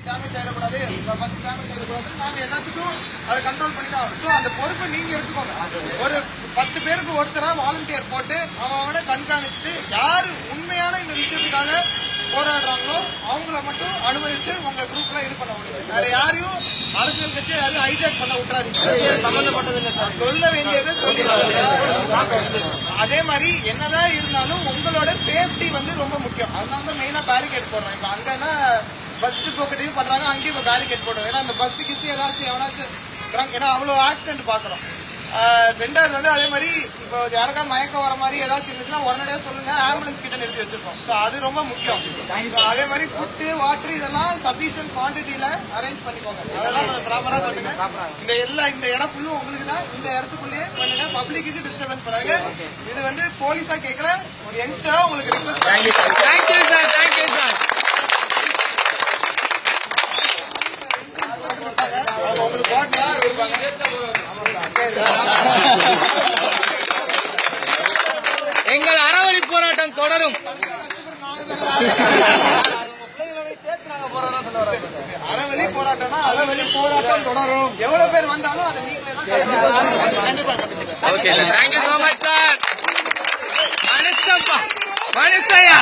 Damage ஆயிடக்கூடாது, bus damage ஆயிடக்கூடாது. நாங்க எல்லாத்துக்கும் அதை கண்ட்ரோல் பண்ணி தான் ஆகணும். அந்த பொறுப்பை நீங்க எடுத்துக்கோங்க. ஒரு 10 பேருக்கு ஒருத்தரா வாலண்டியர் போட்டு அவனை கண்காணிச்சுட்டு யாரு உண்மையான இந்த விஷயத்துக்காக போராடுறாங்களோ அவங்கள மட்டும் அனுமதிச்சு உங்க குரூப்ல இது பண்ண முடியும். வேற யாரையும் அரசியல் கட்சி யாரையும் ஹைஜாக் பண்ண விட்டுறாதீங்க. சம்பந்தப்பட்டதில்லை சார். சொல்ல வேண்டியதை சொல்லி அதே மாதிரி என்னதான் இருந்தாலும் உங்களோட சேஃப்டி ரொம்ப முக்கியம். அதனால தான் மெயினா பேரிகேட் போடுறோம். இப்ப அங்கன்னா பஸ் போக்கெட்டையும் பண்றாங்க, அங்கேயும் இப்ப பேரிகேட் போடுவோம். ஏன்னா அந்த பஸ் கிசி ஏதாச்சும் எவனாச்சும் ஏன்னா அவ்வளவு ஆக்சிடென்ட் பாக்குறோம். ரெண்டாவது அதே மாதிரி இப்போ யாருக்கா மயக்கம் வர மாதிரி ஏதாச்சும் இருந்துச்சுன்னா உடனடியா சொல்லுங்க, ஆம்புலன்ஸ் கிட்ட நிறுத்தி வச்சிருக்கோம். அது ரொம்ப முக்கியம். அதே மாதிரி ஃபுட்டு வாட்டர் இதெல்லாம் சஃபிஷியன்ட் குவான்டிட்டியில அரேஞ்ச் பண்ணிக்கோங்க. அதெல்லாம் ப்ராப்பரா பண்ணுங்க. இந்த இடம் ஃபுல்லும் உங்களுக்கு தான். இந்த இடத்துக்குள்ளேயே பண்ணுங்க, பப்ளிக்கு டிஸ்டர்பன்ஸ் பண்ணாங்க. இது போலீஸா கேட்கிற ஒரு யங்ஸ்டரா உங்களுக்கு request. Thank you sir, thank you sir. உங்களுக்கு போட்டா இருப்பாங்க. எங்கள் அறவழி போராட்டம் தொடரும். அறவழி போராட்டம்னா அறவழி போராட்டம் தொடரும். எவ்வளவு பேர் வந்தாலும் அதை நீங்களே தான் கண்டிப்பா. Okay sir, thank you so much sir. மனுஷப்பா மனுஷயா.